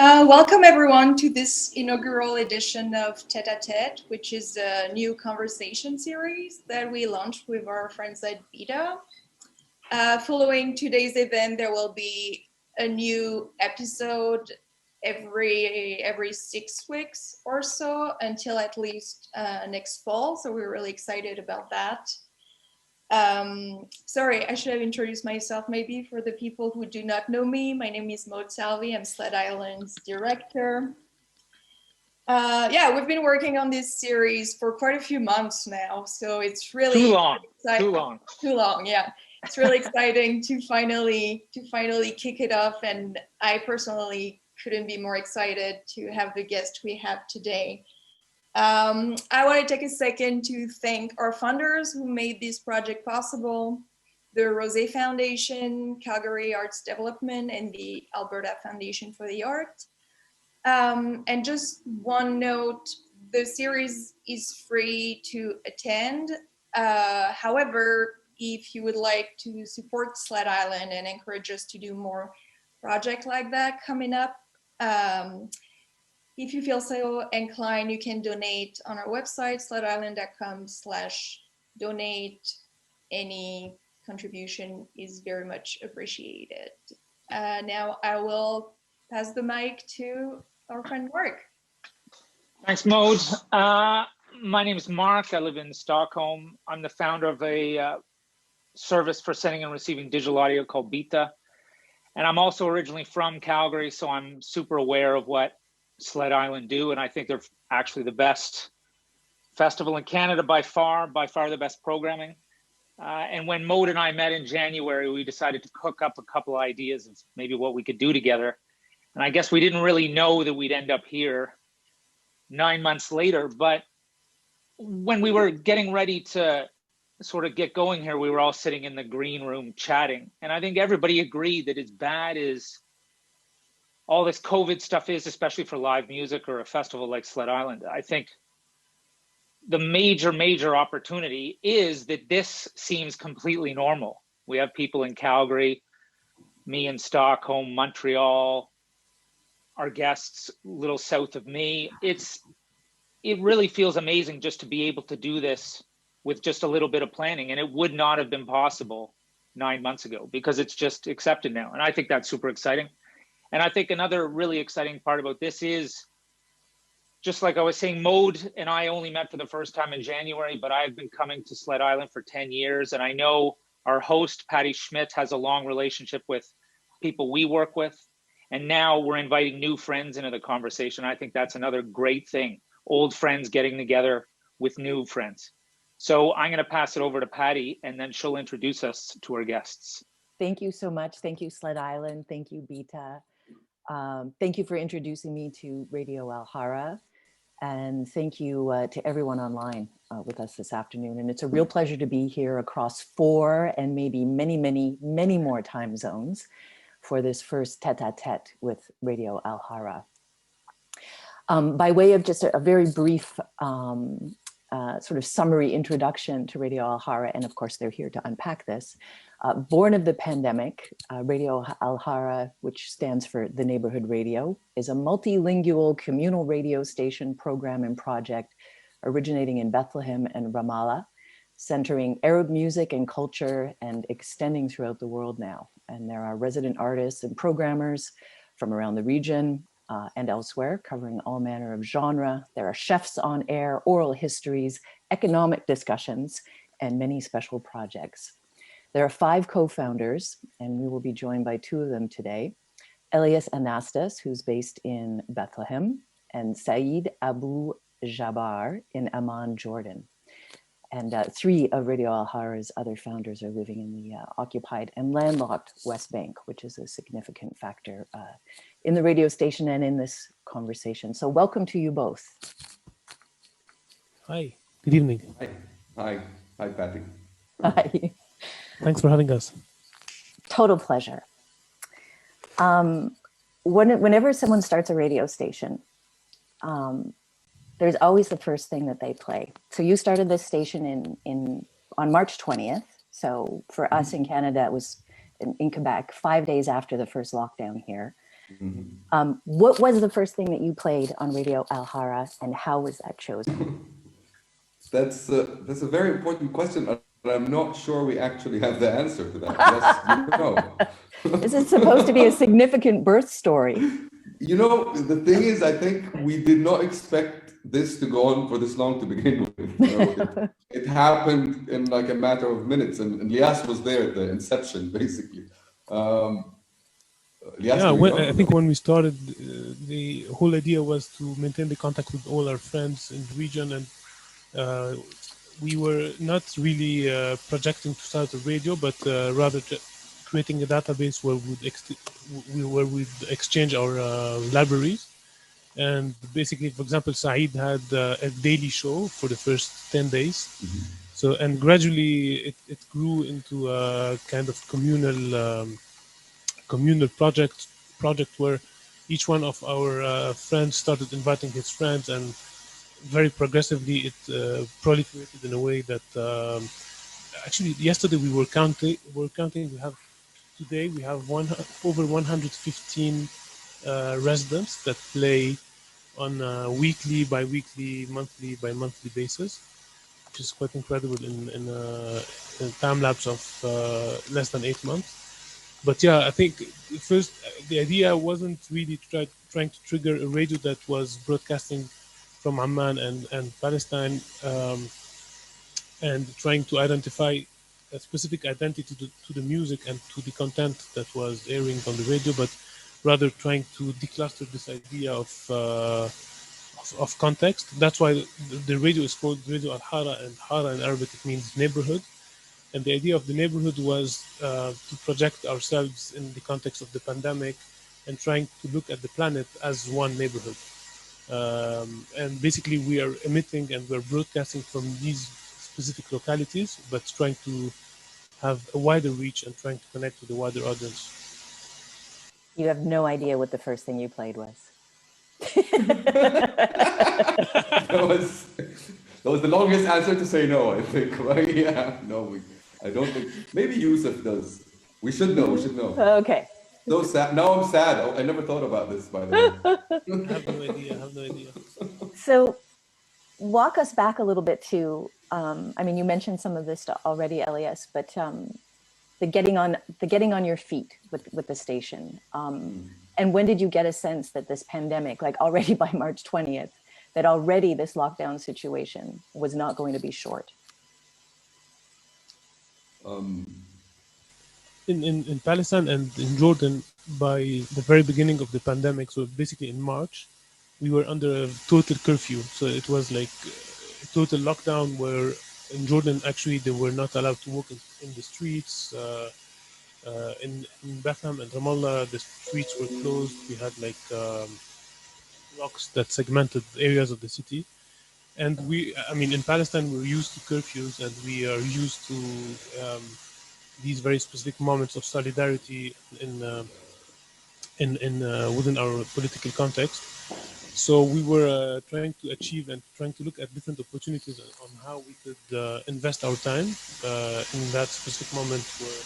Welcome everyone to this inaugural edition of Tête-à-Têtes, which is a new conversation series that we launched with our friends at Byta. Following today's event, there will be a new episode every 6 weeks or so until at least next fall. So we're really excited about that. Sorry, I should have introduced myself maybe for the people who do not know me. My name is Maud Salvi. I'm Sled Island's director. Yeah, we've been working on this series for quite a few months now, so it's really too long. Yeah, it's really exciting to finally kick it off, and I personally couldn't be more excited to have the guest we have today. I want to take a second to thank our funders who made this project possible: the Rosé Foundation, Calgary Arts Development, and the Alberta Foundation for the Arts. And just one note, the series is free to attend. However, if you would like to support Sled Island and encourage us to do more projects like that coming up, if you feel so inclined, you can donate on our website, sledisland.com/donate. Any contribution is very much appreciated. Now I will pass the mic to our friend Mark. Thanks, Maud. My name is Mark. I live in Stockholm. I'm the founder of a service for sending and receiving digital audio called Byta. And I'm also originally from Calgary, so I'm super aware of what Sled Island do, and I think they're actually the best festival in Canada by far the best programming. And when Maud and I met in January, we decided to cook up a couple of ideas of maybe what we could do together. And I guess we didn't really know that we'd end up here 9 months later, but when we were getting ready to sort of get going here, we were all sitting in the green room chatting. And I think everybody agreed that as bad as all this COVID stuff is, especially for live music or a festival like Sled Island, I think the major opportunity is that this seems completely normal. We have people in Calgary, me in Stockholm, Montreal, our guests a little south of me. It really feels amazing just to be able to do this with just a little bit of planning. And it would not have been possible 9 months ago because it's just accepted now. And I think that's super exciting. And I think another really exciting part about this is, just like I was saying, Maud and I only met for the first time in January, but I've been coming to Sled Island for 10 years. And I know our host, Patty Schmidt, has a long relationship with people we work with. And now we're inviting new friends into the conversation. I think that's another great thing. Old friends getting together with new friends. So I'm going to pass it over to Patty, and then she'll introduce us to our guests. Thank you so much. Thank you, Sled Island. Thank you, Byta. Thank you for introducing me to Radio Alhara, and thank you to everyone online with us this afternoon. And it's a real pleasure to be here across 4 and maybe many more time zones for this first tête-à-tête with Radio Alhara. By way of just a very brief sort of summary introduction to Radio Alhara, and of course they're here to unpack this. Born of the pandemic, Radio Alhara, which stands for the Neighborhood Radio, is a multilingual communal radio station program and project originating in Bethlehem and Ramallah, centering Arab music and culture and extending throughout the world now. And there are resident artists and programmers from around the region and elsewhere, covering all manner of genre. There are chefs on air, oral histories, economic discussions, and many special projects. There are 5 co-founders, and we will be joined by 2 of them today. Elias Anastas, who's based in Bethlehem, and Saeed Abu Jabbar in Amman, Jordan. And 3 of Radio Alhara's other founders are living in the occupied and landlocked West Bank, which is a significant factor in the radio station and in this conversation. So welcome to you both. Hi, good evening. Hi, Patty. Hi. Thanks for having us. Total pleasure. Whenever someone starts a radio station, there's always the first thing that they play. So you started this station on March 20th. So for us in Canada, it was in Quebec, 5 days after the first lockdown here. What was the first thing that you played on Radio Alhara, and how was that chosen? That's a very important question, but I'm not sure we actually have the answer to that. Yes, you know. This is supposed to be a significant birth story. You know, the thing is, I think we did not expect this to go on for this long to begin with. You know, it happened in like a matter of minutes, and Lias was there at the inception, basically. Lias, I think when we started, the whole idea was to maintain the contact with all our friends in the region, and we were not really projecting to start a radio, but rather creating a database where we'd exchange our libraries. And basically, for example, Saeed had a daily show for the first 10 days. So, and gradually it grew into a kind of communal project where each one of our friends started inviting his friends, and very progressively it proliferated in a way that actually yesterday we were counting. We have over 115 residents that play on a weekly, bi-weekly, monthly, bi-monthly basis, which is quite incredible in a time lapse of less than 8 months. But yeah, I think first the idea wasn't really trying to trigger a radio that was broadcasting from Amman and Palestine, and trying to identify a specific identity to the music and to the content that was airing on the radio, but rather trying to decluster this idea of context. That's why the radio is called Radio Alhara, and Hara in Arabic it means neighborhood. And the idea of the neighborhood was to project ourselves in the context of the pandemic and trying to look at the planet as one neighborhood. And basically we are emitting and we're broadcasting from these specific localities, but trying to have a wider reach and trying to connect with a wider audience. You have no idea what the first thing you played was. That was the longest answer to say no, I think. Yeah, no, I don't think. Maybe Yusuf does. We should know. Okay. So sad. Now I'm sad. I never thought about this, by the way. I have no idea. So walk us back a little bit to, I mean, you mentioned some of this already, Elias, but the getting on your feet with the station. And when did you get a sense that this pandemic, like already by March 20th, that already this lockdown situation was not going to be short? In Palestine and in Jordan, by the very beginning of the pandemic, so basically in March, we were under a total curfew. So it was like a total lockdown where in Jordan, actually, they were not allowed to walk in the streets. In Bethlehem and Ramallah, the streets were closed. We had like locks that segmented areas of the city. And in Palestine, we're used to curfews, and we are used to these very specific moments of solidarity within our political context. So we were trying to achieve and trying to look at different opportunities on how we could invest our time in that specific moment where,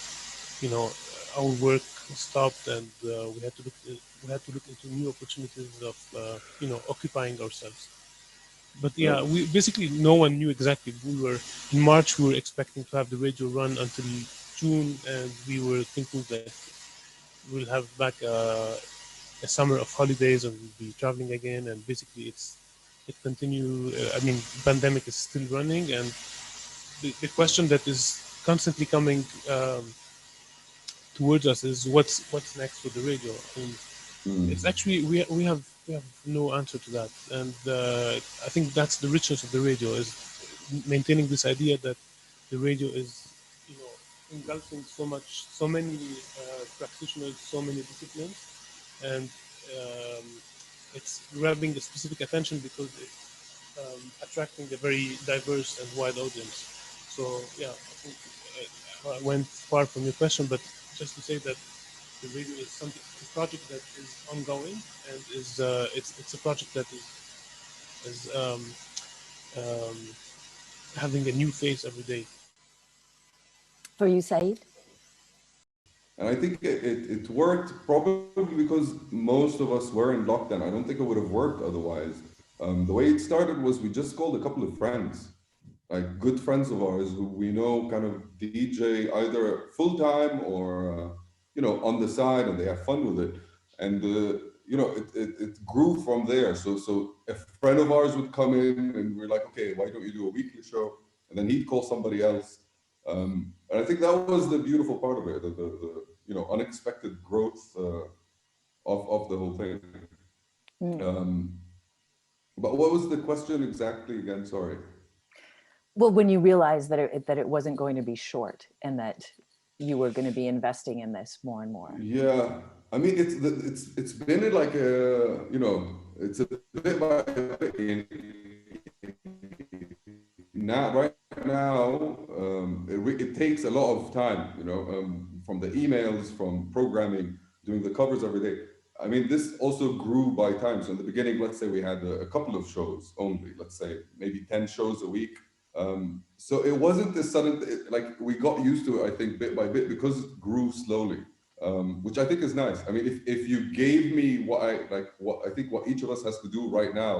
our work stopped, and we had to look into new opportunities of occupying ourselves. But yeah, we basically no one knew exactly. In March we were expecting to have the radio run until June, and we were thinking that we'll have back a summer of holidays and we'll be traveling again. And basically it continued. Pandemic is still running, and the question that is constantly coming towards us is what's next for the radio. It's actually we have no answer to that, and I think that's the richness of the radio, is maintaining this idea that the radio is engulfing so many practitioners, so many disciplines, and it's grabbing a specific attention because it's attracting a very diverse and wide audience. So yeah, I think I went far from your question, but just to say that the radio is a project that is ongoing, and is it's a project that is having a new face every day. For you, Saeed? And I think it worked probably because most of us were in lockdown. I don't think it would have worked otherwise. The way it started was we just called a couple of friends, like good friends of ours who we know kind of DJ either full time or on the side, and they have fun with it. And it grew from there. So a friend of ours would come in, and we're like, okay, why don't you do a weekly show? And then he'd call somebody else. And I think that was the beautiful part of it, the unexpected growth of the whole thing. But what was the question exactly again? Sorry. Well, when you realized that it wasn't going to be short, and that you were going to be investing in this more and more. Yeah, I mean, it's been like it's a bit by bit. Right now, it takes a lot of time, from the emails, from programming, doing the covers every day. I mean, this also grew by time. So in the beginning, let's say we had a couple of shows only, let's say maybe 10 shows a week. So it wasn't this sudden, like we got used to it, I think, bit by bit, because it grew slowly, which I think is nice. I mean, if you gave me what each of us has to do right now,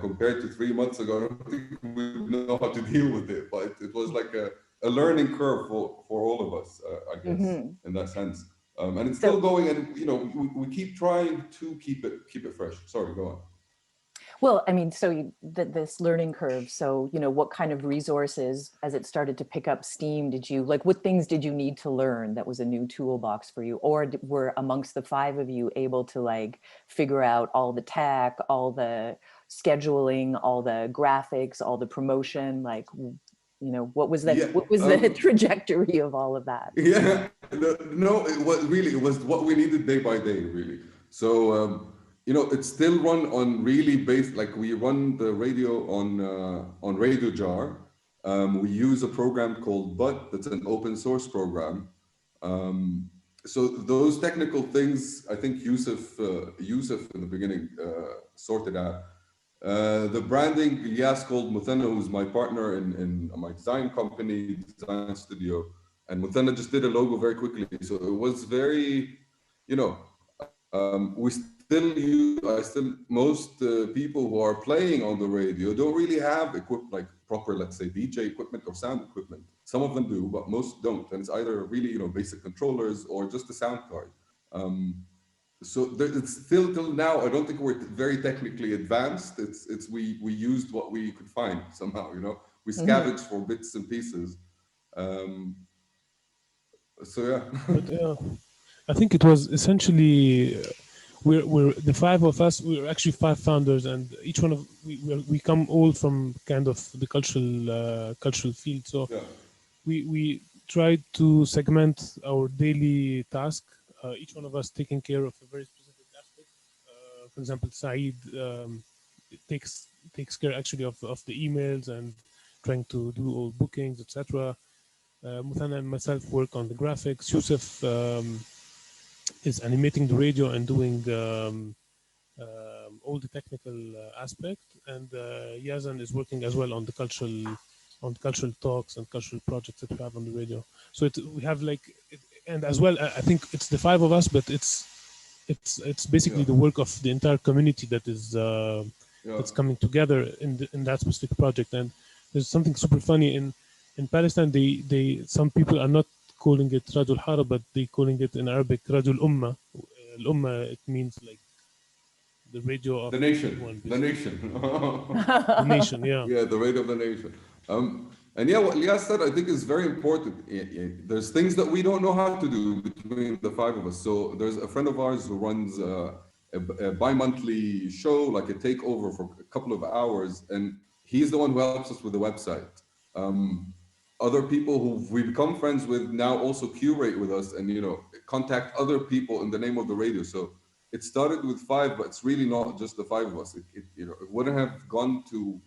compared to 3 months ago, I don't think we know how to deal with it. But it was like a learning curve for all of us, I guess, in that sense. And it's still going, and we keep trying to keep it fresh. Sorry, go on. Well, I mean, so this learning curve. So what kind of resources, as it started to pick up steam, what things did you need to learn that was a new toolbox for you, or were amongst the 5 of you able to figure out all the tech, all the scheduling, all the graphics, all the promotion? What was that? What was the trajectory of all of that? Yeah, it was what we needed day by day, really. So it's still run on really we run the radio on Radio Jar. We use a program called Byta. That's an open source program. So those technical things, I think Yusuf in the beginning sorted out. The branding, Ilyas called Muthanna, who's my partner in my design company, design studio, and Muthanna just did a logo very quickly. So it was very, most people who are playing on the radio don't really have proper, let's say, DJ equipment or sound equipment. Some of them do, but most don't. And it's either really, basic controllers or just a sound card. So it's still till now, I don't think we're very technically advanced. We used what we could find somehow, we scavenged for bits and pieces. So yeah. But, I think it was essentially we're the 5 of us. We're actually 5 founders, and each one of we come all from kind of the cultural field. So we tried to segment our daily task. Each one of us taking care of a very specific aspect. For example, Saeed takes care actually of the emails and trying to do all bookings, etc. Muthanna and myself work on the graphics. Yusuf is animating the radio and doing all the technical aspect, and Yazan is working as well on the cultural talks and cultural projects that we have on the radio. So we have and as well, I think it's the 5 of us, but it's basically the work of the entire community that is that's coming together in that specific project. And there's something super funny in Palestine. They some people are not calling it Radio Alhara, but they calling it in Arabic Radio Al-Umma. Al-Umma, it means the radio of the nation. The nation. The nation, yeah. Yeah, the radio of the nation. And what Ilyas said, I think, is very important. There's things that we don't know how to do between the 5 of us. So there's a friend of ours who runs a bi-monthly show, like a takeover for a couple of hours, and he's the one who helps us with the website. Other people who we become friends with now also curate with us and contact other people in the name of the radio. So it started with 5, but it's really not just the 5 of us. It wouldn't have gone to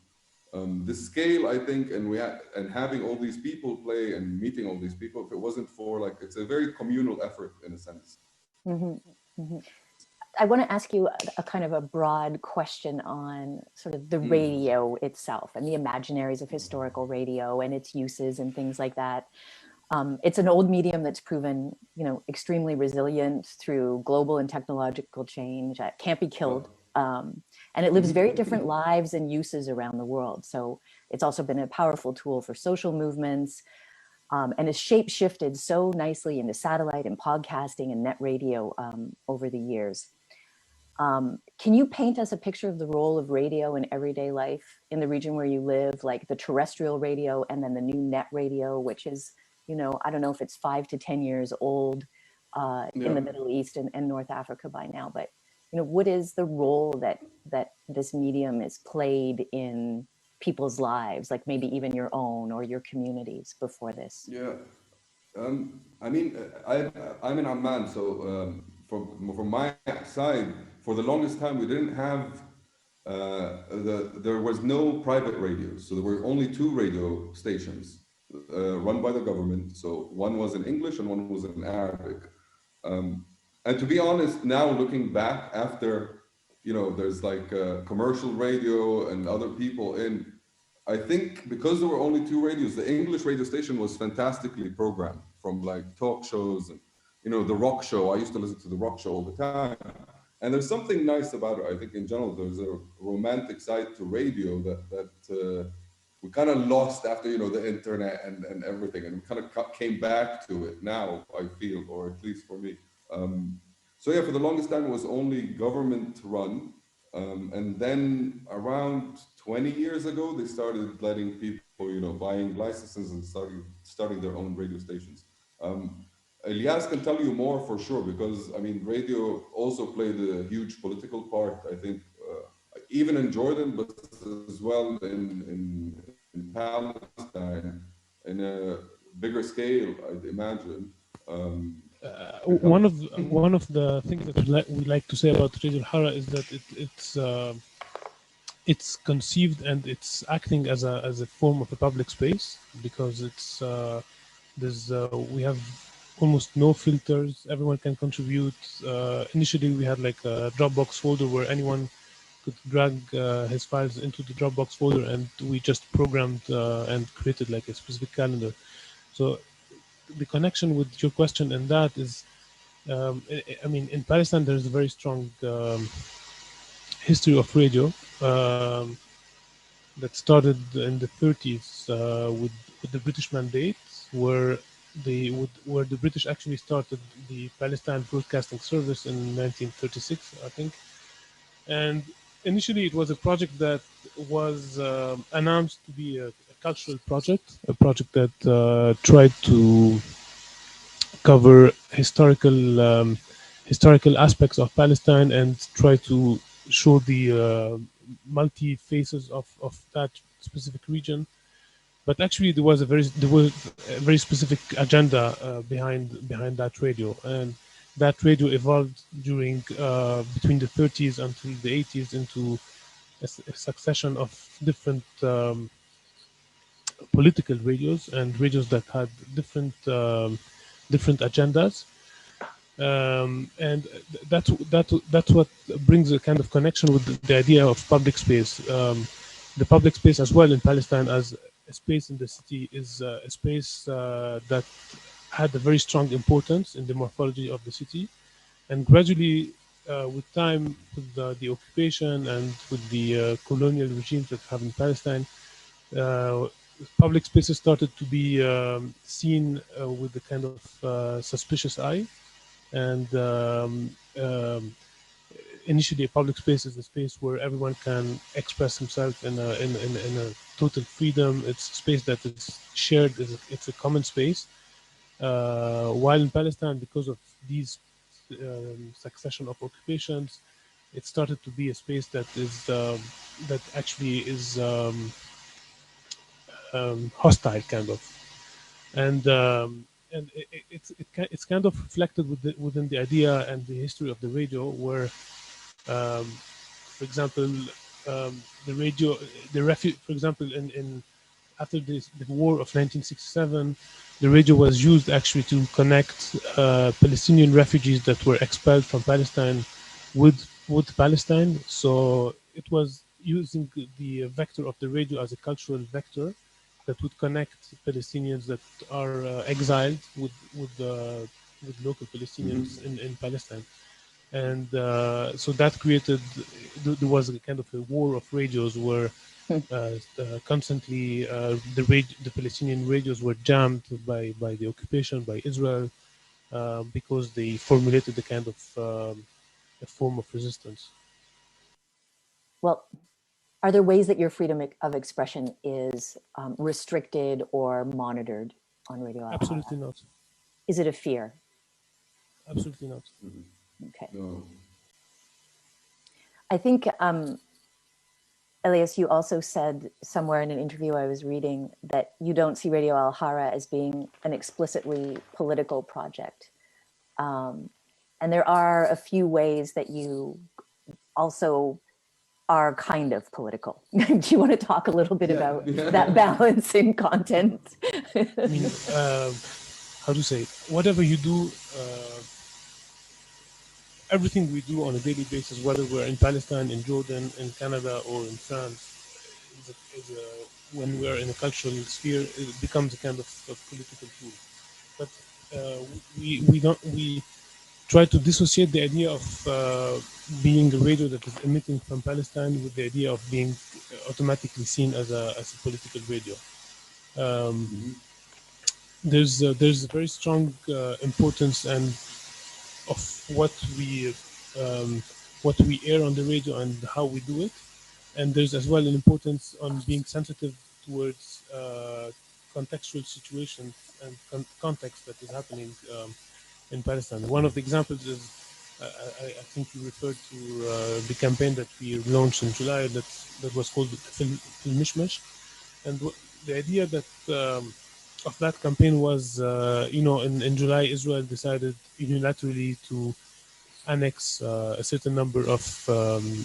this scale, I think, and having all these people play and meeting all these people, if it wasn't for it's a very communal effort in a sense. I want to ask you a kind of a broad question on sort of the radio itself and the imaginaries of historical radio and its uses and things like that. It's an old medium that's proven, extremely resilient through global and technological change. It can't be killed. And it lives very different lives and uses around the world. So it's also been a powerful tool for social movements, and has shape-shifted so nicely into satellite and podcasting and net radio over the years. Can you paint us a picture of the role of radio in everyday life in the region where you live, like the terrestrial radio and then the new net radio, which is, I don't know if it's 5 to 10 years old in the Middle East and North Africa by now, but what is the role that this medium is played in people's lives, like maybe even your own or your communities before this? Yeah, I'm in Amman, so from my side, for the longest time we didn't have there was no private radios, so there were only 2 radio stations run by the government. So one was in English and one was in Arabic. And to be honest, now looking back after, there's like commercial radio and other people in, I think because there were only 2 radios, the English radio station was fantastically programmed, from like talk shows and, the rock show. I used to listen to the rock show all the time. And there's something nice about it. I think in general, there's a romantic side to radio that we kind of lost after, the internet and everything. And we kind of came back to it now, I feel, or at least for me. So yeah, for the longest time, it was only government run. And then around 20 years ago, they started letting people, buying licenses and starting their own radio stations. Elias can tell you more for sure, because radio also played a huge political part, I think, even in Jordan, but as well in Palestine, in a bigger scale, I'd imagine. One of the things that we like to say about Radio Alhara is that it's conceived and it's acting as a form of a public space, because we have almost no filters. Everyone can contribute. Initially, we had like a Dropbox folder where anyone could drag his files into the Dropbox folder, and we just programmed and created like a specific calendar. So the connection with your question and that is, in Palestine, there's a very strong history of radio that started in the 30s with the British Mandate, where the British actually started the Palestine Broadcasting Service in 1936, I think. And initially, it was a project that was announced to be a cultural project, a project that tried to cover historical aspects of Palestine and try to show the multi faces of that specific region. But actually, there was a very specific agenda behind that radio, and that radio evolved during between the 30s until the 80s into a succession of different political radios and radios that had different agendas, and that's what brings a kind of connection with the idea of public space. The public space as well in Palestine as a space in the city is a space that had a very strong importance in the morphology of the city, and gradually with time, with the occupation and with the colonial regimes that have in Palestine, public spaces started to be seen with a kind of suspicious eye. And initially, a public space is a space where everyone can express himself in a total freedom. It's a space that is shared. It's a common space. While in Palestine, because of these succession of occupations, it started to be a space that is that actually is hostile, kind of, and it's kind of reflected within the idea and the history of the radio, where, for example, the radio, for example, in after the war of 1967, the radio was used actually to connect Palestinian refugees that were expelled from Palestine with Palestine. So it was using the vector of the radio as a cultural vector that would connect Palestinians that are exiled with local Palestinians in Palestine. And so that created, there was a kind of a war of radios where constantly the Palestinian radios were jammed by the occupation, by Israel, because they formulated a kind of a form of resistance. Well, are there ways that your freedom of expression is restricted or monitored on Radio Alhara? Absolutely not. Is it a fear? Absolutely not. Okay. No. I think, Elias, you also said somewhere in an interview I was reading that you don't see Radio Alhara as being an explicitly political project. And there are a few ways that you also are kind of political. Do you want to talk a little bit about that balance in content? I mean, how to say, whatever you do, everything we do on a daily basis, whether we're in Palestine, in Jordan, in Canada, or in France, when we're in a cultural sphere, it becomes a kind of political tool. But we try to dissociate the idea of being a radio that is emitting from Palestine with the idea of being automatically seen as a political radio. There's a very strong importance and of what we air on the radio and how we do it, and there's as well an importance on being sensitive towards contextual situations and context that is happening in Palestine. One of the examples is, I think you referred to the campaign that we launched in July that was called Fil Mishmash, and the idea that of that campaign was, in July, Israel decided unilaterally to annex a certain number of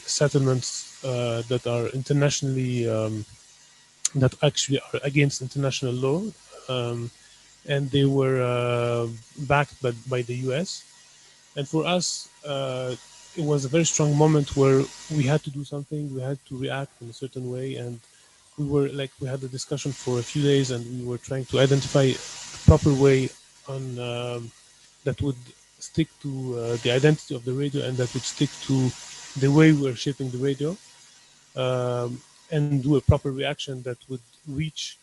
settlements that are internationally, that actually are against international law, and they were backed by the US. And for us, it was a very strong moment where we had to do something, we had to react in a certain way, and we had a discussion for a few days, and we were trying to identify the proper way on that would stick to the identity of the radio and that would stick to the way we're shaping the radio, and do a proper reaction that would reach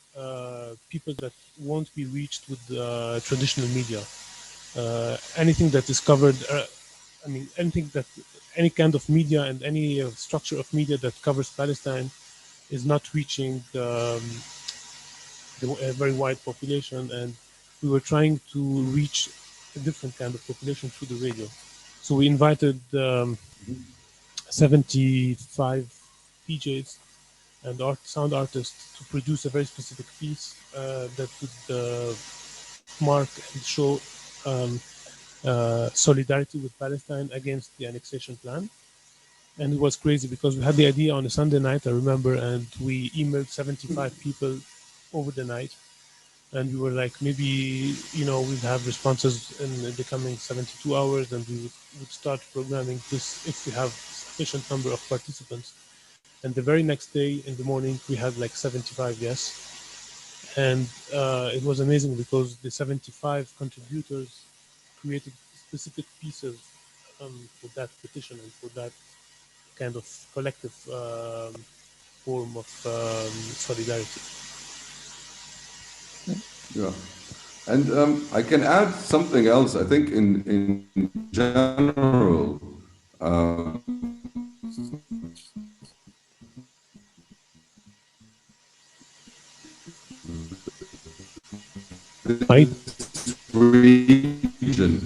people that won't be reached with traditional media. Anything that is covered, any kind of media and any structure of media that covers Palestine is not reaching a very wide population, and we were trying to reach a different kind of population through the radio. So we invited 75 DJs and sound artists to produce a very specific piece that would mark and show solidarity with Palestine against the annexation plan. And it was crazy because we had the idea on a Sunday night, I remember, and we emailed 75 people over the night. And we were like, maybe, we'd have responses in the coming 72 hours, and we would start programming this if we have sufficient number of participants. And the very next day in the morning, we had like 75 yes. And it was amazing because the 75 contributors created specific pieces for that petition and for that kind of collective form of solidarity. Yeah, and I can add something else. I think in general, region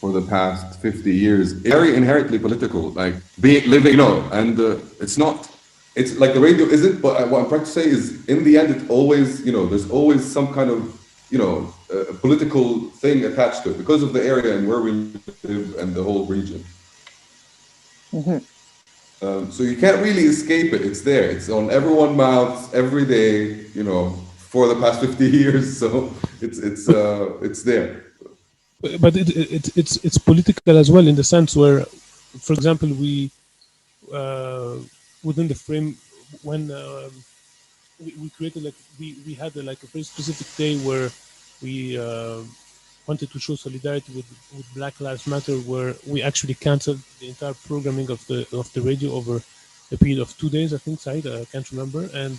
for the past 50 years, very inherently political, like living, and it's like the radio isn't, but what I'm trying to say is, in the end, it always, there's always some kind of, a political thing attached to it because of the area and where we live and the whole region. Mm-hmm. So you can't really escape it. It's there. It's on everyone's mouths every day, for the past 50 years. So it's there. But it's political as well, in the sense where, for example, we within the frame when we created we had a very specific day where we wanted to show solidarity with Black Lives Matter, where we actually canceled the entire programming of the radio over a period of 2 days, I think, Said, I can't remember, and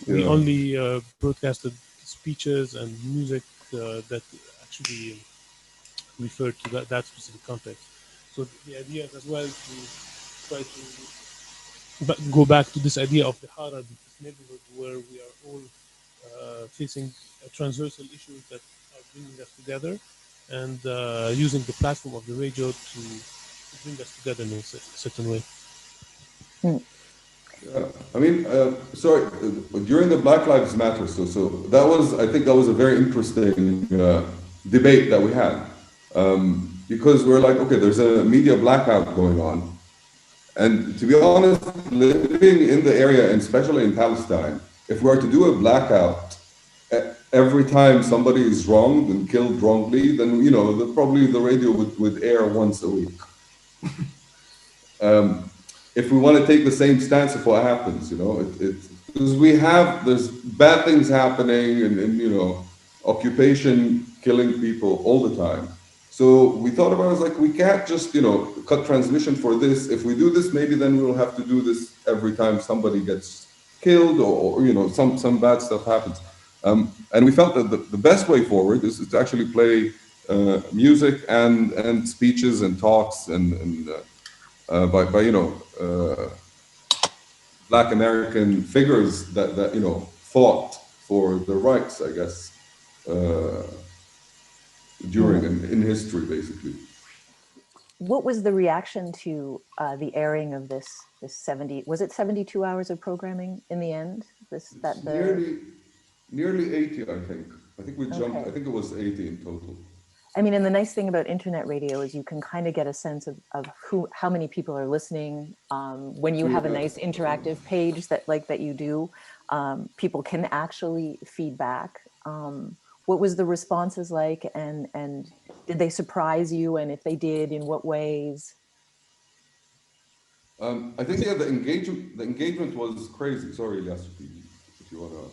we only broadcasted speeches and music that actually referred to that specific context. So the idea is as well to try to go back to this idea of the Hara, this neighborhood where we are all facing transversal issues that are bringing us together, and using the platform of the radio to bring us together in a certain way. I mean, sorry, during the Black Lives Matter, so that was, I think that was a very interesting debate that we had, because we're like, okay, there's a media blackout going on, and to be honest, living in the area, and especially in Palestine, if we are to do a blackout every time somebody is wronged and killed wrongly, then probably the radio would air once a week. If we want to take the same stance of what happens, because there's bad things happening, and occupation killing people all the time. So we thought about it, like, we can't just cut transmission for this. If we do this, maybe then we'll have to do this every time somebody gets killed or some bad stuff happens. And we felt that the best way forward is to actually play music and speeches and talks and by Black American figures that fought for their rights, I guess, during in history, basically. What was the reaction to the airing of this 70? Was it 72 hours of programming in the end? Nearly 80, I think. I think we jumped. I think it was 80 in total. I mean, and the nice thing about internet radio is you can kind of get a sense of how many people are listening. When you have a nice interactive page that you do, people can actually feed back. What was the responses like, and did they surprise you? And if they did, in what ways? I think the engagement was crazy. Sorry, Elias, if you want to.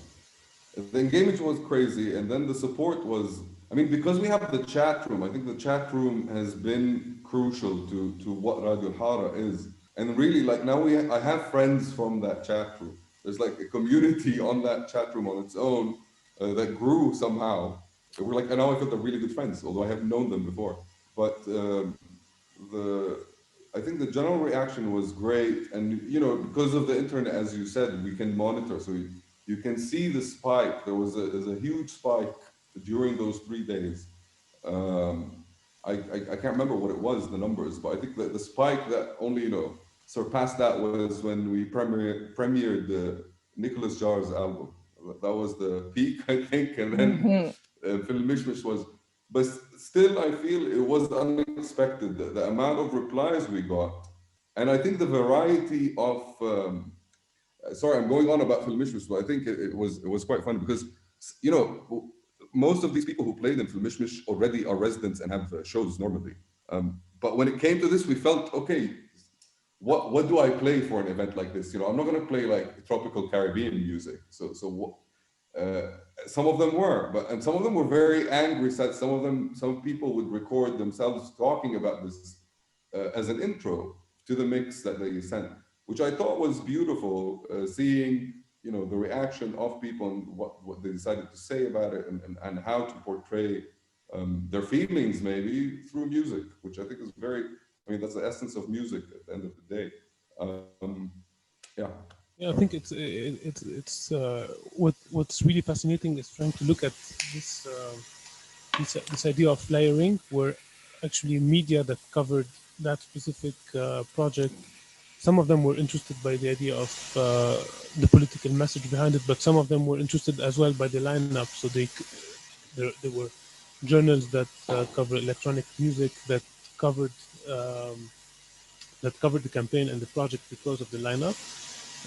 The engagement was crazy, and then the support was. I mean, because we have the chat room, I think the chat room has been crucial to what Radio Alhara is. And really, like, now I have friends from that chat room. There's like a community on that chat room on its own that grew somehow. We're like, and now I feel they're really good friends, although I haven't known them before. But I think the general reaction was great. And, because of the internet, as you said, we can monitor. So you can see the spike. There's a huge spike during those 3 days. I can't remember what it was, the numbers, but I think that the spike that only surpassed that was when we premiered Nicholas Jar's album. That was the peak, I think, and then Film Mishmish was. But still, I feel it was unexpected, the amount of replies we got, and I think the variety of. Sorry, I'm going on about Film Mishmish, but I think it was quite fun because most of these people who played in Film Mishmish already are residents and have shows normally. But when it came to this, we felt, okay, what do I play for an event like this? I'm not going to play like tropical Caribbean music. So some of them were, and some of them were very angry. Some people would record themselves talking about this as an intro to the mix that they sent, which I thought was beautiful, seeing the reaction of people and what they decided to say about it, and how to portray their feelings maybe through music, which I think is that's the essence of music at the end of the day. Yeah, I think it's what's really fascinating is trying to look at this idea of layering, where actually media that covered that specific project. Some of them were interested by the idea of the political message behind it, but some of them were interested as well by the lineup. So there were journals that cover electronic music that covered the campaign and the project because of the lineup.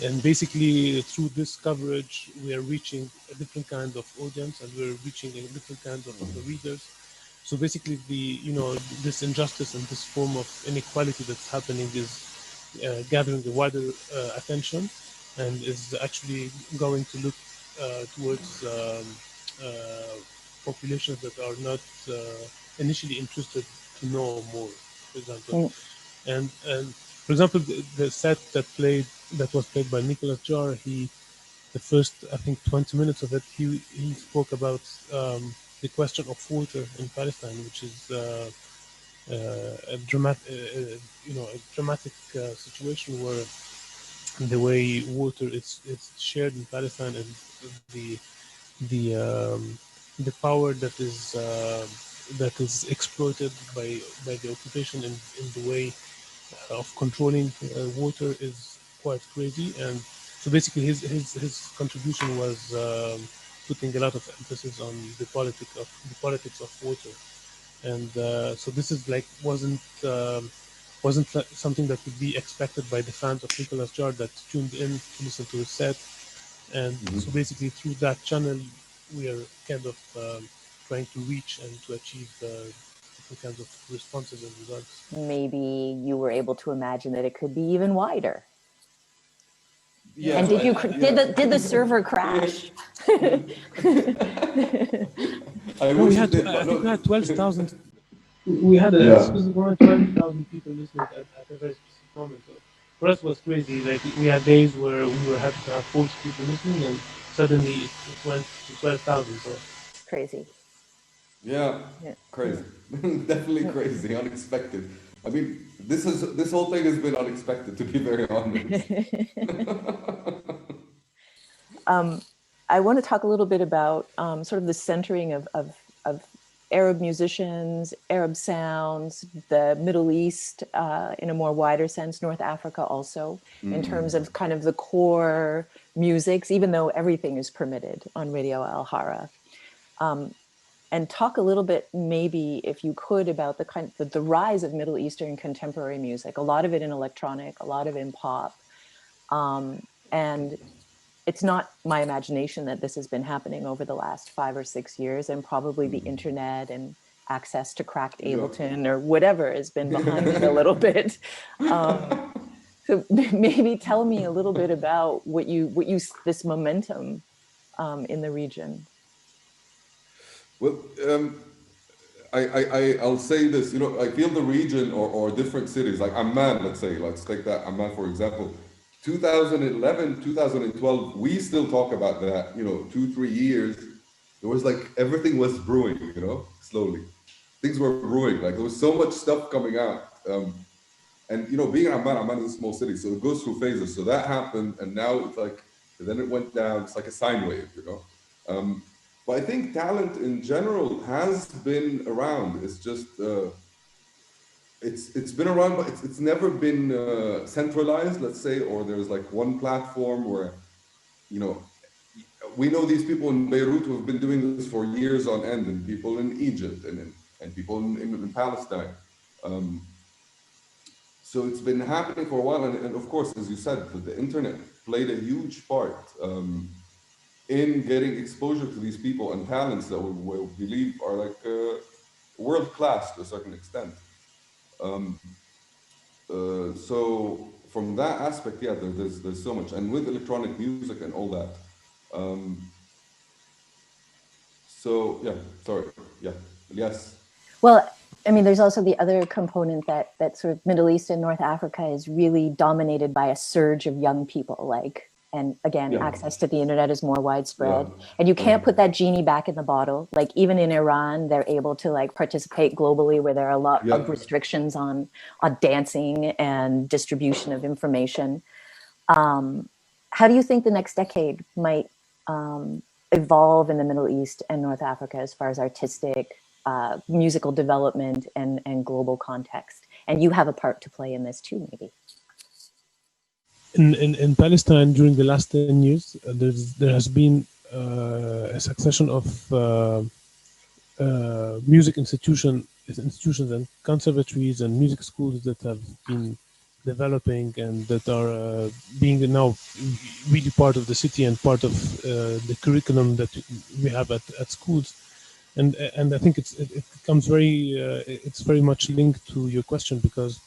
And basically, through this coverage, we are reaching a different kind of audience, and we're reaching a different kind of readers. So basically, this injustice and this form of inequality that's happening is gathering a wider attention, and is actually going to look towards populations that are not initially interested to know more, for example. And for example, the set that was played by Nicholas Jar, the first, I think, 20 minutes of it, he spoke about the question of water in Palestine, which is a dramatic situation where the way water is shared in Palestine, and the power that is exploited by the occupation in the way of controlling water is quite crazy. And so basically his contribution was putting a lot of emphasis on the politics of water. And so this is like wasn't something that would be expected by the fans of Nicholas Jar that tuned in to listen to his set. And so basically through that channel we are kind of trying to reach and to achieve different kinds of responses and results. Maybe you were able to imagine that it could be even wider. Yeah, and did the server crash? I think we had 12,000. We had around 12,000 people listening at a very specific moment. So for us, it was crazy. Like we had days where we were happy to have 40 people listening, and suddenly it went to 12,000. So crazy. Yeah, crazy. Definitely crazy, unexpected. I mean, this whole thing has been unexpected, to be very honest. I want to talk a little bit about sort of the centering of Arab musicians, Arab sounds, the Middle East in a more wider sense, North Africa also, in terms of kind of the core musics, even though everything is permitted on Radio Alhara. And talk a little bit, maybe, if you could, about the rise of Middle Eastern contemporary music, a lot of it in electronic, a lot of it in pop. And it's not my imagination that this has been happening over the last 5 or 6 years, and probably the internet and access to cracked Ableton or whatever has been behind it a little bit. So maybe tell me a little bit about what you this momentum in the region. Well, I'll say this, I feel the region or different cities, like Amman, let's take that, Amman, for example. 2011, 2012, we still talk about that, 2-3 years. It was like everything was brewing, slowly. Things were brewing, like there was so much stuff coming out. And, being in Amman is a small city, so it goes through phases. So that happened, and now it's like, then it went down, it's like a sine wave, But I think talent in general has been around. It's just, it's been around, but it's never been centralized, let's say, or there's like one platform where, we know these people in Beirut who have been doing this for years on end, and people in Egypt and people in Palestine. So it's been happening for a while, and of course, as you said, the internet played a huge part in getting exposure to these people and talents that we believe are like world class to a certain extent. So from that aspect, there's so much, and with electronic music and all that. Yes. Well, I mean, there's also the other component that sort of Middle East and North Africa is really dominated by a surge of young people, and again, access to the internet is more widespread. And you can't put that genie back in the bottle. Like even in Iran, they're able to participate globally, where there are a lot of restrictions on dancing and distribution of information. How do you think the next decade might evolve in the Middle East and North Africa as far as artistic, musical development and global context? And you have a part to play in this too, maybe. In Palestine, during the last 10 years, there has been a succession of music institutions and conservatories and music schools that have been developing and that are being now really part of the city and part of the curriculum that we have at schools. And I think it comes it's very much linked to your question, because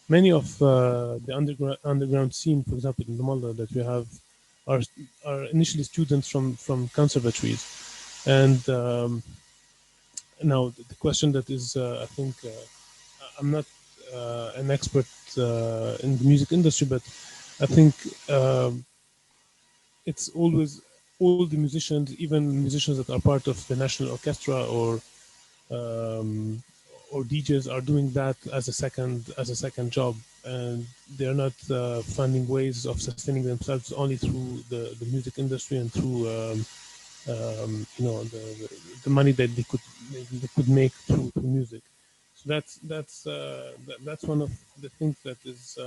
many of the underground scene, for example, in Ramallah, that we have are initially students from conservatories. And now the question that is, I think, I'm not an expert in the music industry, but I think it's always all the musicians, even musicians that are part of the national orchestra or DJs, are doing that as a second job, and they're not finding ways of sustaining themselves only through the music industry and through the money that they could make through music. So that's one of the things that is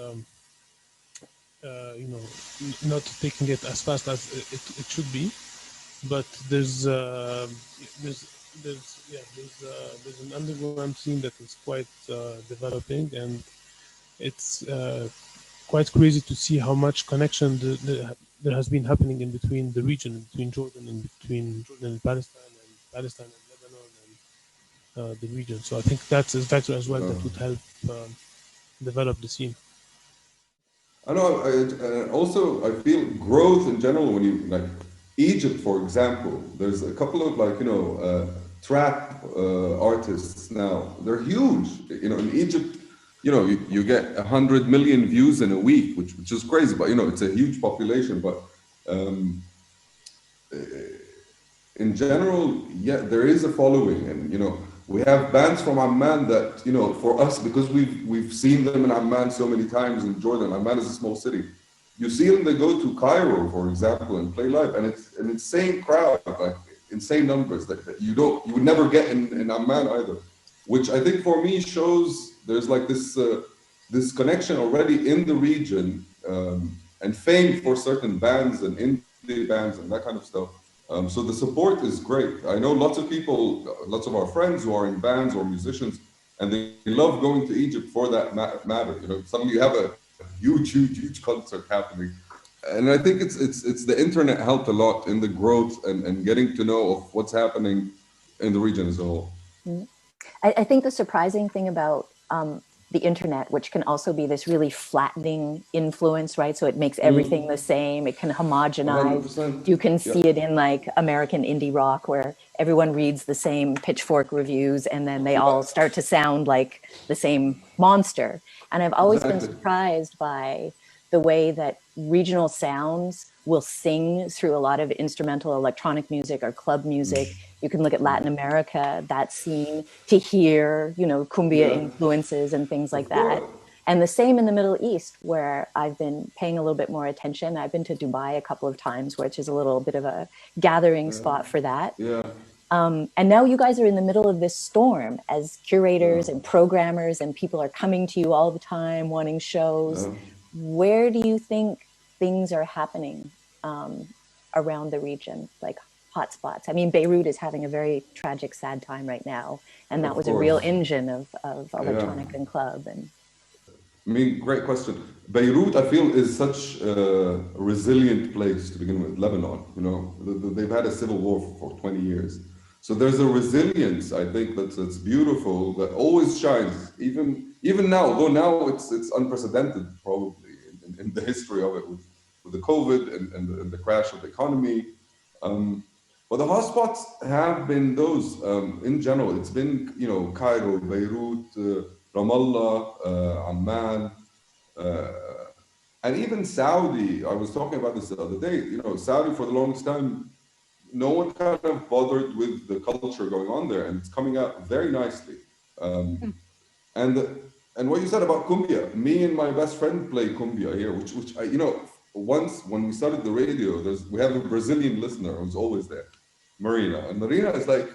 not taking it as fast as it should be. But there's an underground scene that is quite developing, and it's quite crazy to see how much connection there has been happening in between the region, between Jordan and Palestine and Lebanon and the region. So I think that's a factor as well that would help develop the scene. I know. Also, I feel growth in general when you like Egypt, for example. There's a couple of trap artists now. They're huge. In Egypt, you get 100 million views in a week, which is crazy. But it's a huge population. But in general, yeah, there is a following, and we have bands from Amman that, for us, because we've seen them in Amman so many times in Jordan. Amman is a small city. You see them, they go to Cairo, for example, and play live, and it's an insane crowd, like insane numbers that you would never get in Amman either. Which I think for me shows there's like this connection already in the region, and fame for certain bands and indie bands and that kind of stuff. So the support is great. I know lots of people, lots of our friends who are in bands or musicians, and they love going to Egypt for that matter. Suddenly you have a huge concert happening. And I think it's the internet helped a lot in the growth and getting to know of what's happening in the region as a whole. I think the surprising thing about the internet, which can also be this really flattening influence, right? So it makes everything the same. It can homogenize. 100%. You can see it in like American indie rock, where everyone reads the same Pitchfork reviews and then they all start to sound like the same monster. And I've always been surprised by the way that regional sounds will sing through a lot of instrumental electronic music or club music. You can look at Latin America, that scene, to hear, cumbia influences and things like that. And the same in the Middle East, where I've been paying a little bit more attention. I've been to Dubai a couple of times, which is a little bit of a gathering spot for that. And now you guys are in the middle of this storm as curators and programmers, and people are coming to you all the time wanting shows. Where do you think things are happening around the region, like hotspots? I mean, Beirut is having a very tragic, sad time right now, and that was a real engine of electronic and club. And I mean, great question. Beirut, I feel, is such a resilient place to begin with. Lebanon, they've had a civil war for 20 years. So there's a resilience, I think, that's beautiful, that always shines, even now, although now it's unprecedented probably in the history of it with the COVID and the crash of the economy. But the hotspots have been those, in general. It's been, Cairo, Beirut, Ramallah, Amman, and even Saudi. I was talking about this the other day. Saudi for the longest time, no one kind of bothered with the culture going on there, and it's coming out very nicely. And what you said about cumbia, me and my best friend play cumbia here, which I, once when we started the radio, we have a Brazilian listener who's always there, Marina, and Marina is like,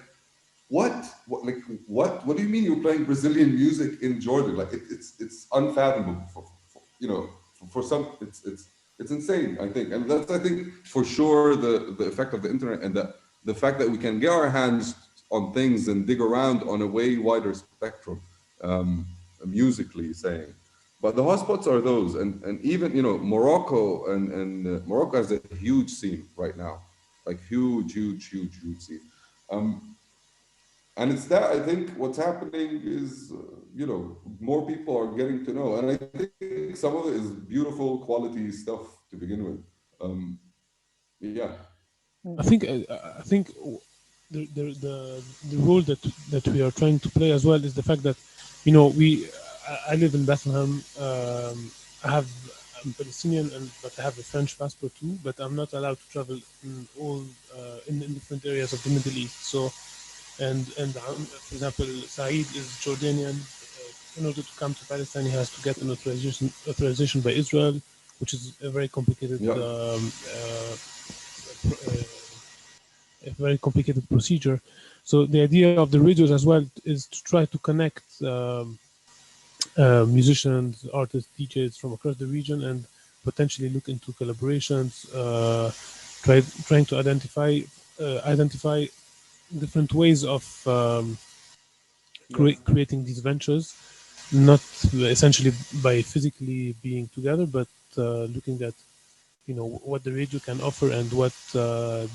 what do you mean you're playing Brazilian music in Jordan? Like it's unfathomable for some, it's insane, I think. And that's, I think, for sure the effect of the internet, and the fact that we can get our hands on things and dig around on a way wider spectrum, musically saying. But the hotspots are those, and even Morocco and Morocco has a huge scene right now, like huge scene. And it's that, I think, what's happening is, more people are getting to know. And I think some of it is beautiful quality stuff to begin with. yeah. I think the role that we are trying to play as well is the fact that, you know, I live in Bethlehem. I'm Palestinian, but I have a French passport too. But I'm not allowed to travel in different areas of the Middle East. So, and for example, Saeed is Jordanian. In order to come to Palestine, he has to get an authorization by Israel, which is a very complicated, a very complicated procedure. So the idea of the radios as well is to try to connect musicians, artists, DJs from across the region, and potentially look into collaborations, trying to identify different ways of creating these ventures, not essentially by physically being together, but looking at, you know, what the radio can offer and what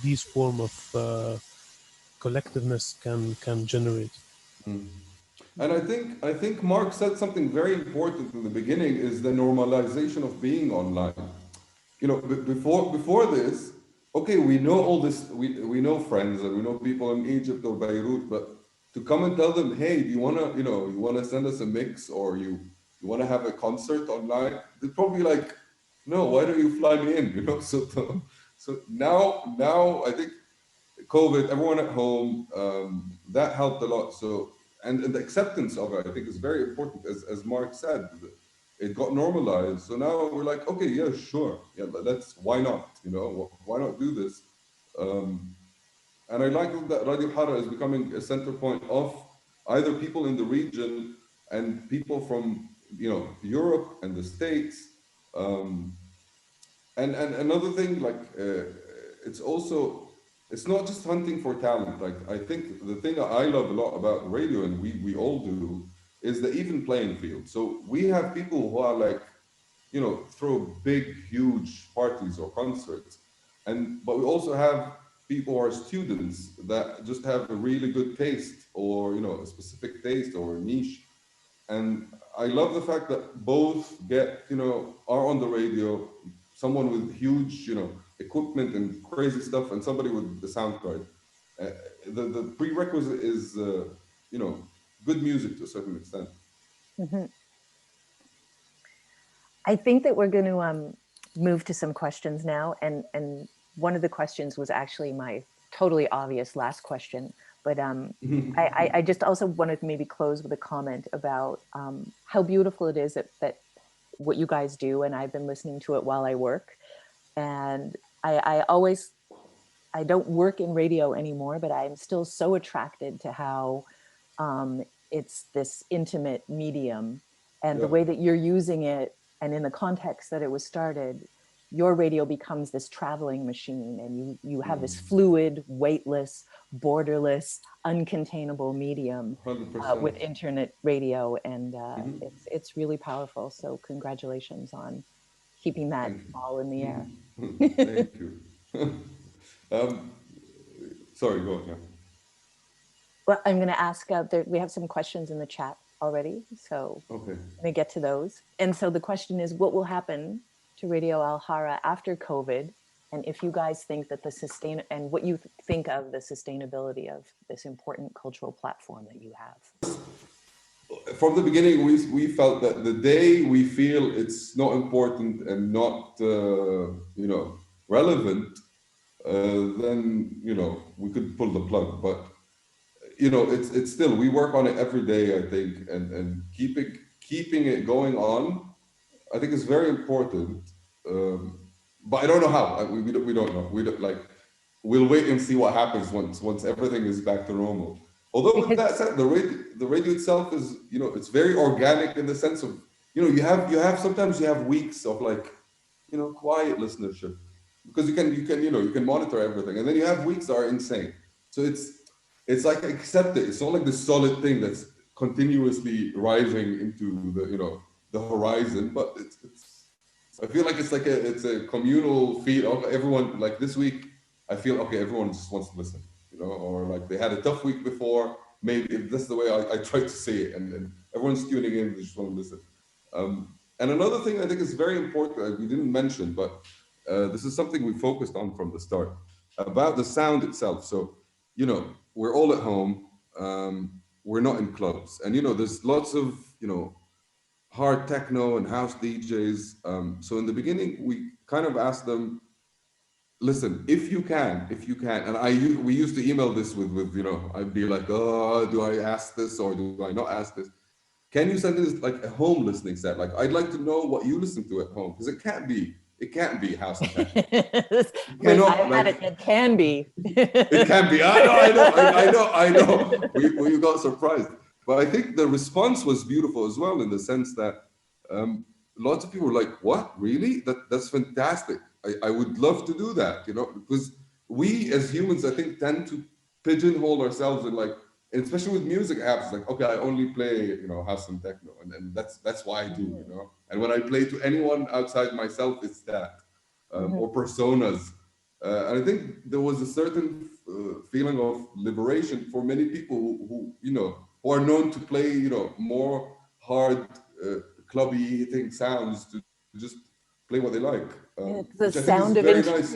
these form of collectiveness can generate. And I think Mark said something very important in the beginning, is the normalization of being online. You know, before this, okay, we know all this, we know friends and we know people in Egypt or Beirut, but to come and tell them, hey, do you wanna send us a mix, or you wanna have a concert online? They're probably like, no, why don't you fly me in? You know, so now I think COVID, everyone at home, that helped a lot. So and the acceptance of it, I think, is very important. As Mark said, it got normalized. So now we're like, okay, yeah, sure, yeah, why not? You know, why not do this? And I like that Radio Alhara is becoming a center point of either people in the region and people from, you know, Europe and the States. And another thing, like, it's not just hunting for talent. Like, I think the thing I love a lot about radio, and we all do, is the even playing field. So we have people who are like, you know, throw big, huge parties or concerts. But we also have people who are students that just have a really good taste, or, you know, a specific taste or a niche. And I love the fact that both get, you know, are on the radio, someone with huge, you know, equipment and crazy stuff, and somebody with the sound card. The prerequisite is, you know, good music to a certain extent. Mm-hmm. I think that we're going to move to some questions now. And one of the questions was actually my totally obvious last question. But I just also wanted to maybe close with a comment about how beautiful it is that what you guys do. And I've been listening to it while I work. And I don't work in radio anymore, but I'm still so attracted to how it's this intimate medium, and the way that you're using it, and in the context that it was started, your radio becomes this traveling machine, and you have this fluid, weightless, borderless, uncontainable medium with internet radio, and it's really powerful. So congratulations on keeping that ball in the air. Thank you. Sorry, go on. Yeah. Well, I'm going to ask, we have some questions in the chat already, so I'm going to get to those. And so the question is, what will happen to Radio Alhara after COVID? And if you guys think that and what you think of the sustainability of this important cultural platform that you have. From the beginning, we felt that the day we feel it's not important and not, you know, relevant, then, you know, we could pull the plug. But, you know, it's still, we work on it every day, I think, and keeping it going on, I think is very important. But I don't know how. We don't know. We don't, like, we'll wait and see what happens once everything is back to normal. Although with that said, the radio itself is, you know, it's very organic in the sense of, you know, you have sometimes you have weeks of, like, you know, quiet listenership, because you can monitor everything, and then you have weeks that are insane. So it's like, accept it. It's not like this solid thing that's continuously rising into the, you know, the horizon, but it's I feel like it's a communal feed of everyone. Like this week, I feel okay, everyone just wants to listen, you know, or like they had a tough week before. Maybe that's the way I try to say it, and everyone's tuning in, they just want to listen. And another thing I think is very important, we didn't mention, but this is something we focused on from the start, about the sound itself. So, we're all at home, we're not in clubs. And, there's lots of, hard techno and house DJs. So in the beginning, we kind of asked them, listen, if you can, and we used to email this with I'd be like, oh, do I ask this or do I not ask this? Can you send this like a home listening set? Like, I'd like to know what you listen to at home, because it can't be house and techno. It can be. It can be. I know. We got surprised. But I think the response was beautiful as well, in the sense that lots of people were like, what, really? That's fantastic. I would love to do that, because we as humans, I think, tend to pigeonhole ourselves in like, and especially with music apps, like, okay, I only play, house and techno, and that's why I do, And when I play to anyone outside myself, it's that, or personas. And I think there was a certain feeling of liberation for many people who are known to play, more hard, clubby hitting sounds, to just play what they like. The sound of interior. Nice,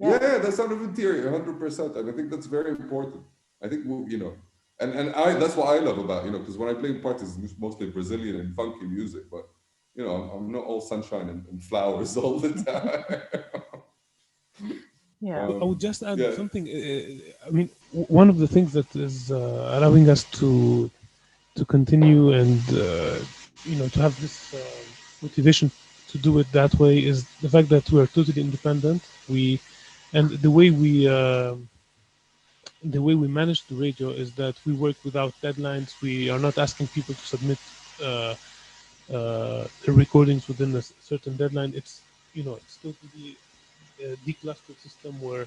Yeah, the sound of interior, 100%. And I think that's very important. I think, and that's what I love about, because when I play in parties, it's mostly Brazilian and funky music, but, I'm not all sunshine and flowers all the time. Yeah. I would just add something. I mean, one of the things that is allowing us to continue and to have this motivation to do it that way is the fact that we are totally independent. And the way we manage the radio is that we work without deadlines. We are not asking people to submit the recordings within a certain deadline. It's totally a declustered system where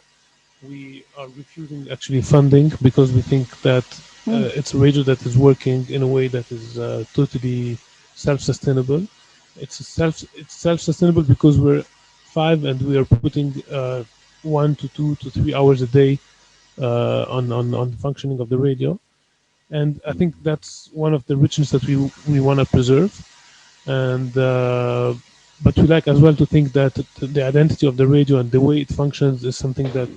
we are refusing actually funding, because we think that it's a radio that is working in a way that is totally self-sustainable. It's self-sustainable because we're 5 and we are putting 1 to 2 to 3 hours a day on the functioning of the radio, and I think that's one of the richness that we want to preserve. And but we like as well to think that the identity of the radio and the way it functions is something that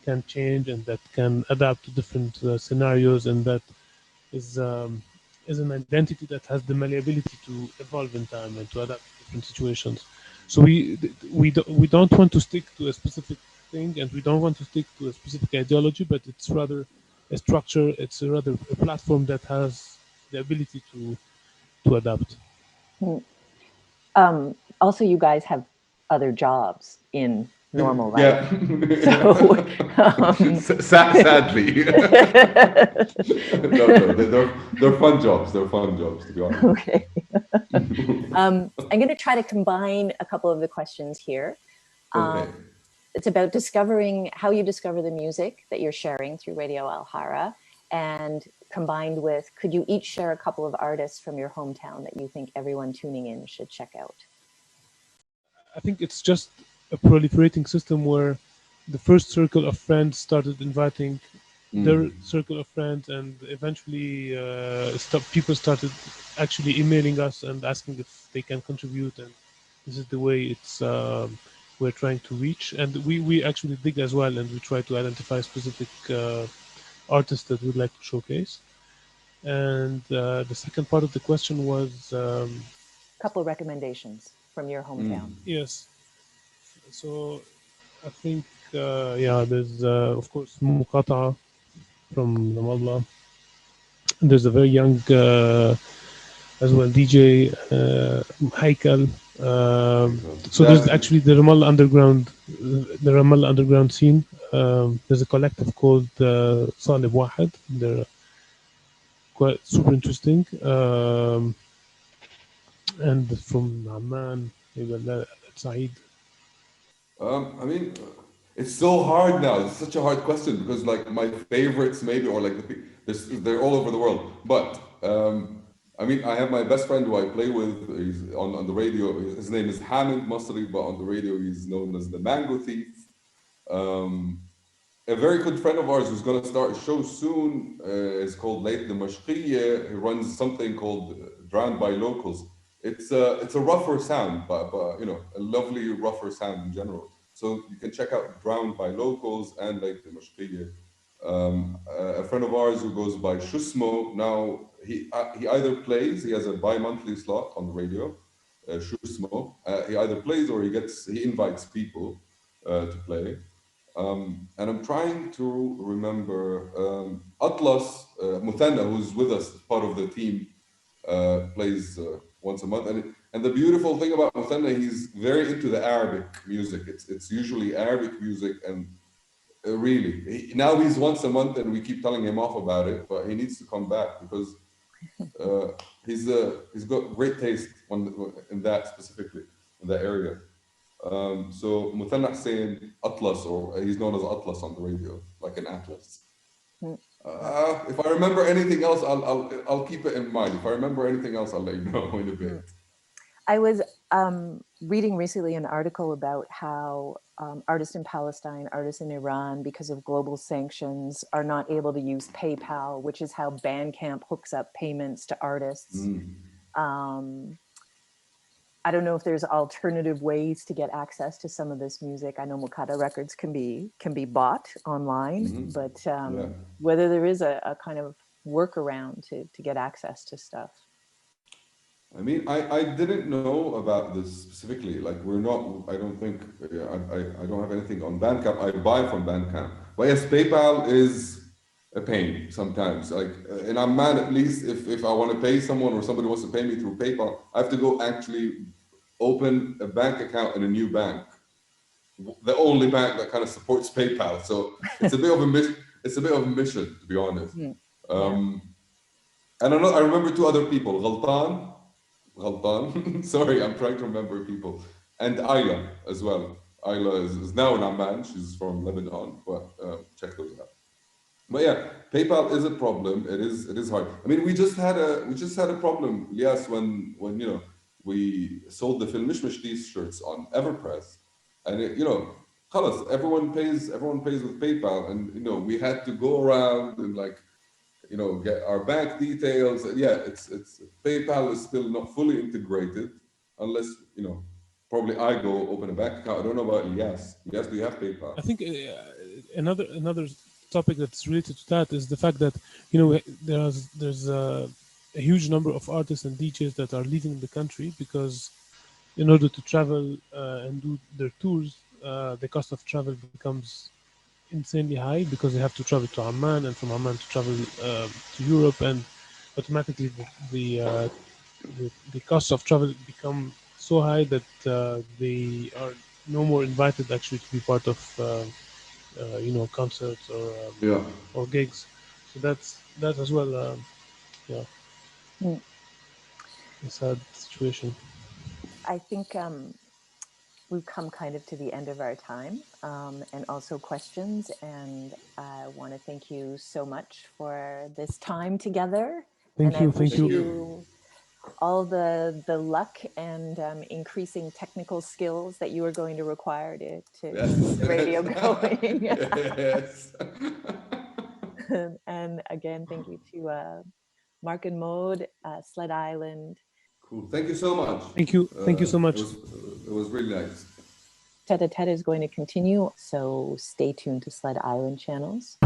can change and that can adapt to different scenarios, and that is an identity that has the malleability to evolve in time and to adapt to different situations. So we don't want to stick to a specific thing, and we don't want to stick to a specific ideology, but it's rather a structure. It's rather a platform that has the ability to adapt. Also, you guys have other jobs in normal life. Yeah. So, sadly. No, they're fun jobs. They're fun jobs, to be honest. Okay. I'm going to try to combine a couple of the questions here. Okay. It's about discovering how you discover the music that you're sharing through Radio Alhara, and combined with, could you each share a couple of artists from your hometown that you think everyone tuning in should check out? I think it's just a proliferating system where the first circle of friends started inviting their circle of friends, and eventually people started actually emailing us and asking if they can contribute, and this is the way it's we're trying to reach. And we actually dig as well, and we try to identify specific artists that we'd like to showcase. And the second part of the question was a couple of recommendations from your hometown. Yes. So I think there's of course Muqata from Ramallah. There's a very young as well DJ Haikal. So there's actually the Ramallah underground scene. There's a collective called Salib Wahed. They're quite super interesting. And from Amman, Saeed. I mean, it's so hard now. It's such a hard question, because like my favorites maybe, or like they're all over the world. But I mean, I have my best friend who I play with. He's on the radio. His name is Hamid Masri, but on the radio he's known as the Mango Thief. A very good friend of ours who's going to start a show soon is called Late the Mashqiya. He runs something called Drowned by Locals. it's a rougher sound, but you know, a lovely rougher sound in general. So you can check out Drowned by Locals and like the Mashqiyya. A friend of ours who goes by Shusmo, now he either plays, he has a bi-monthly slot on the radio, Shusmo. He either plays or he invites people to play. And I'm trying to remember Atlas Muthanna, who's with us, part of the team, plays once a month. And the beautiful thing about Muthanna, he's very into the Arabic music. It's usually Arabic music, and really, now he's once a month, and we keep telling him off about it, but he needs to come back because he's got great taste in that specifically, in that area. So Muthanna Hussein Atlas, or he's known as Atlas on the radio, like an atlas. If I remember anything else, I'll keep it in mind. If I remember anything else, I'll let you know in a bit. I was reading recently an article about how artists in Palestine, artists in Iran, because of global sanctions, are not able to use PayPal, which is how Bandcamp hooks up payments to artists. I don't know if there's alternative ways to get access to some of this music. I know Mukata records can be bought online, but whether there is a kind of workaround to get access to stuff. I mean, I didn't know about this specifically. Like, I don't think, I don't have anything on Bandcamp. I buy from Bandcamp. But yes, PayPal is a pain sometimes. Like in Amman, at least, if I want to pay someone or somebody wants to pay me through PayPal, I have to go actually open a bank account in a new bank. The only bank that kind of supports PayPal. So it's a bit of a mission, to be honest. And I remember two other people, Ghaltan, sorry, I'm trying to remember people, and Ayla as well. Ayla is now in Amman. She's from Lebanon, but check those out. But yeah, PayPal is a problem. It is hard. I mean, we just had a problem, yes, when you know, we sold the Fil Mishmish t-shirts on Everpress, and خلاص, everyone pays with PayPal, and you know, we had to go around and like, you know, get our bank details. Yeah, it's PayPal is still not fully integrated unless, you know, probably I go open a bank account. I don't know about Ilyas. Ilyas, do you have PayPal? I think another topic that's related to that is the fact that, you know, there's a huge number of artists and DJs that are leaving the country because in order to travel and do their tours, the cost of travel becomes insanely high because they have to travel to Amman, and from Amman to travel to Europe, and automatically the costs of travel become so high that they are no more invited actually to be part of you know, concerts or gigs. So that as well. A sad situation. I think we've come kind of to the end of our time, and also questions. And I want to thank you so much for this time together. Thank you. I wish you all the luck and increasing technical skills that you are going to require to keep the radio going. Yes. And again, thank you to Mark and Maud, Sled Island. Cool. Thank you so much. Thank you. Thank you so much. It was really nice. Tête-à-Tête is going to continue, so stay tuned to Sled Island channels.